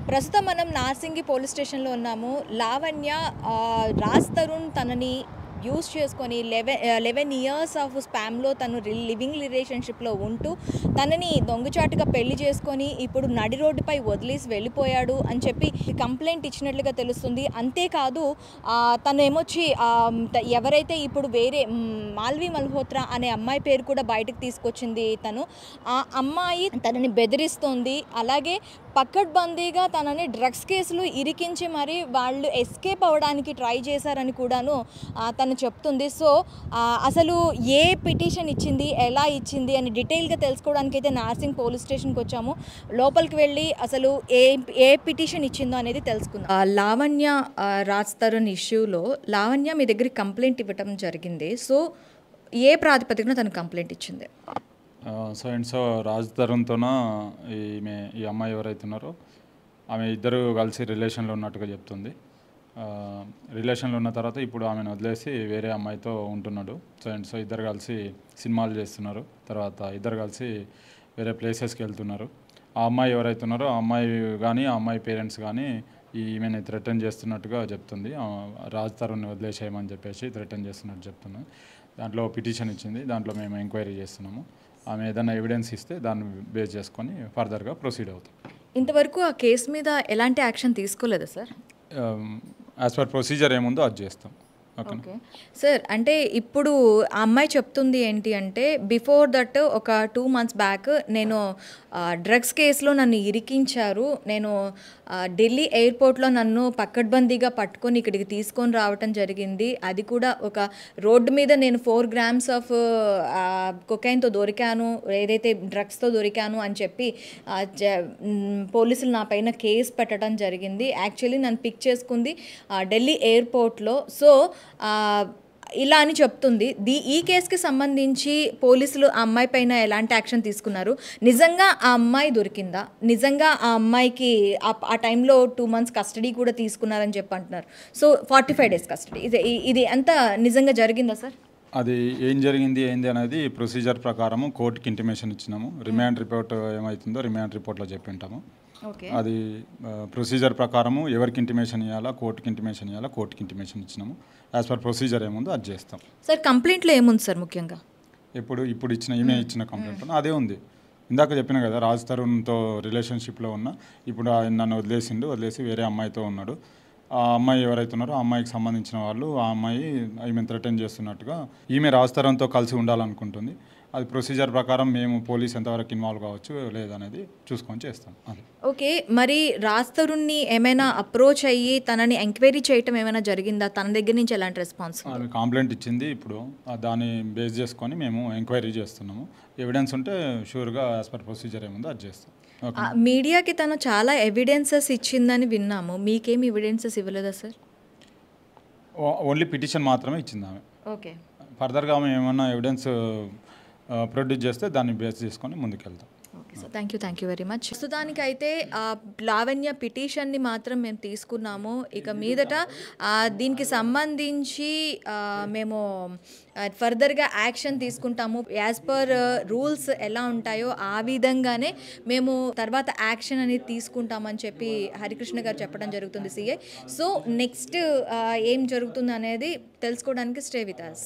ప్రస్తుతం మనం నార్సింగి పోలీస్ స్టేషన్లో ఉన్నాము. లావణ్య రాజ్ తరుణ్ తనని యూజ్ చేసుకొని 11 ఇయర్స్ ఆఫ్ స్పామ్లో తను లివింగ్ రిలేషన్షిప్లో ఉంటూ తనని దొంగచాటుగా పెళ్లి చేసుకొని ఇప్పుడు నడి రోడ్డుపై వదిలేసి వెళ్ళిపోయాడు అని చెప్పి కంప్లైంట్ ఇచ్చినట్లుగా తెలుస్తుంది. అంతేకాదు తను ఏమొచ్చి ఎవరైతే ఇప్పుడు వేరే మాల్వి మల్హోత్రా అనే అమ్మాయి పేరు కూడా బయటకు తీసుకొచ్చింది. ఆ అమ్మాయి తనని బెదిరిస్తోంది. అలాగే పకడ్బందీగా తనని డ్రగ్స్ కేసులు ఇరికించి మరి వాళ్ళు ఎస్కేప్ అవ్వడానికి ట్రై చేశారని కూడాను తను చెప్తుంది. సో అసలు ఏ పిటిషన్ ఇచ్చింది, ఎలా ఇచ్చింది అని డీటెయిల్గా తెలుసుకోవడానికి అయితే నార్సింగ్ పోలీస్ స్టేషన్కి వచ్చాము. లోపలికి వెళ్ళి అసలు ఏ పిటిషన్ ఇచ్చిందో అనేది తెలుసుకుందాం. లావణ్య రాజ్ తరుణ్ ఇష్యూలో లావణ్య మీ దగ్గరికి కంప్లైంట్ ఇవ్వటం జరిగింది. సో ఏ ప్రాతిపదికన తను కంప్లైంట్ ఇచ్చింది? సో రాజ్ తరుణ్తోన ఈ అమ్మాయి ఎవరైతే ఉన్నారో ఆమె ఇద్దరు కలిసి రిలేషన్లో ఉన్నట్టుగా చెప్తుంది. రిలేషన్లో ఉన్న తర్వాత ఇప్పుడు ఆమెను వదిలేసి వేరే అమ్మాయితో ఉంటున్నాడు. సో ఇద్దరు కలిసి సినిమాలు చేస్తున్నారు. తర్వాత ఇద్దరు కలిసి వేరే ప్లేసెస్కి వెళ్తున్నారు. ఆ అమ్మాయి ఎవరైతే ఉన్నారో ఆ అమ్మాయి కానీ ఆ అమ్మాయి పేరెంట్స్ కానీ ఈమెను థ్రెటన్ చేస్తున్నట్టుగా చెప్తుంది. రాజ్ తరుణ్ని వదిలేసేయమని చెప్పేసి థ్రెటన్ చేస్తున్నట్టు చెప్తున్నాను. దాంట్లో పిటిషన్ ఇచ్చింది. దాంట్లో మేము ఎంక్వైరీ చేస్తున్నాము. ఆమె ఏదైనా ఎవిడెన్స్ ఇస్తే దాన్ని బేస్ చేసుకొని ఫర్దర్గా ప్రొసీడ్ అవుతాం. ఇంతవరకు ఆ కేసు మీద ఎలాంటి యాక్షన్ తీసుకోలేదా సార్? యాజ్ పర్ ప్రొసీజర్ ఏముందో అది చేస్తాం. ఓకే సార్, అంటే ఇప్పుడు ఆ అమ్మాయి చెప్తుంది ఏంటి అంటే బిఫోర్ దట్ ఒక 2 months బ్యాక్ నేను డ్రగ్స్ కేసులో నన్ను ఇరికించారు. నేను ఢిల్లీ ఎయిర్పోర్ట్లో నన్ను పక్కడ్బందీగా పట్టుకొని ఇక్కడికి తీసుకొని రావటం జరిగింది. అది కూడా ఒక రోడ్డు మీద నేను 4 grams ఆఫ్ కొకైన్తో దొరికాను, ఏదైతే డ్రగ్స్తో దొరికాను అని చెప్పి పోలీసులు నా పైన కేసు పెట్టడం జరిగింది. యాక్చువల్లీ నన్ను పిక్ చేసుకుంది ఢిల్లీ ఎయిర్పోర్ట్లో. సో ఇలా అని చెప్తుంది. ఈ కేసుకి సంబంధించి పోలీసులు ఆ అమ్మాయి పైన ఎలాంటి యాక్షన్ తీసుకున్నారు? నిజంగా ఆ అమ్మాయి దొరికిందా? నిజంగా ఆ అమ్మాయికి ఆ టైంలో 2 months కస్టడీ కూడా తీసుకున్నారని చెప్పి అంటున్నారు. సో 45 days కస్టడీ, ఇది అంతా నిజంగా జరిగిందా సార్? అది ఏం జరిగింది ఏంది అనేది ప్రొసీజర్ ప్రకారము కోర్టుకి ఇంటిమేషన్ ఇచ్చినాము. రిమాండ్ రిపోర్ట్ ఏమవుతుందో రిమాండ్ రిపోర్ట్లో చెప్పింటాము. అది ప్రొసీజర్ ప్రకారము ఎవరికి ఇంటిమేషన్ ఇవ్వాలా, కోర్టుకి ఇంటిమేషన్ ఇవ్వాలా, కోర్టుకి ఇంటిమేషన్ ఇచ్చినాము. యాజ్ పర్ ప్రొసీజర్ ఏముందో అది చేస్తాం. సార్ కంప్లైంట్లో ఏముంది సార్ ముఖ్యంగా? ఇప్పుడు ఇచ్చిన కంప్లైంట్ అదే ఉంది. ఇందాక చెప్పిన కదా, రాజ్ తరుణ్తో రిలేషన్షిప్లో ఉన్న ఇప్పుడు నన్ను వదిలేసి వేరే అమ్మాయితో ఉన్నాడు. ఆ అమ్మాయి ఎవరైతే ఉన్నారో ఆ అమ్మాయికి సంబంధించిన వాళ్ళు ఆ అమ్మాయి ఈమె థ్రెటన్ చేస్తున్నట్టుగా ఈమె రాజ్ తరుణ్తో కలిసి ఉండాలనుకుంటుంది. అది ప్రొసీజర్ ప్రకారం మేము పోలీస్ ఎంతవరకు ఇన్వాల్వ్ కావచ్చు లేదనేది చూసుకొని చేస్తాం. అది ఓకే. మరి రాజ్ తరుణ్ని ఏమైనా అప్రోచ్ అయ్యి తనని ఎంక్వైరీ చేయటం ఏమైనా జరిగిందా? తన దగ్గర నుంచి ఎలాంటి రెస్పాన్స్? ఆమె కంప్లైంట్ ఇచ్చింది. ఇప్పుడు దాన్ని బేస్ చేసుకొని మేము ఎంక్వైరీ చేస్తున్నాము. ఎవిడెన్స్ ఉంటే షూర్గా యాజ్ పర్ ప్రొసీజర్ ఏముందో అది చేస్తాం. మీడియాకి తను చాలా ఎవిడెన్సెస్ ఇచ్చిందని విన్నాము. మీకేమి ఎవిడెన్సెస్ ఇవ్వలేదా సార్? ఓన్లీ పిటిషన్ మాత్రమే ఇచ్చింది ఆమె. ఓకే. ఫర్దర్గా ఆమె ఏమన్నా ఎవిడెన్స్ ప్రొడ్యూస్ చేస్తే దాన్ని బేస్ చేసుకొని ముందుకెళ్తాం. Okay sir, thank you very much. ప్రస్తుతానికైతే లావణ్య పిటిషన్ని మాత్రం మేము తీసుకున్నాము. ఇక మీదట దీనికి సంబంధించి మేము ఫర్దర్గా యాక్షన్ తీసుకుంటాము. యాజ్ పర్ రూల్స్ ఎలా ఉంటాయో ఆ విధంగానే మేము తర్వాత యాక్షన్ అనేది తీసుకుంటామని చెప్పి హరికృష్ణ గారు చెప్పడం జరుగుతుంది సిఐ. సో నెక్స్ట్ ఏం జరుగుతుంది అనేది తెలుసుకోవడానికి స్టే విత్ us.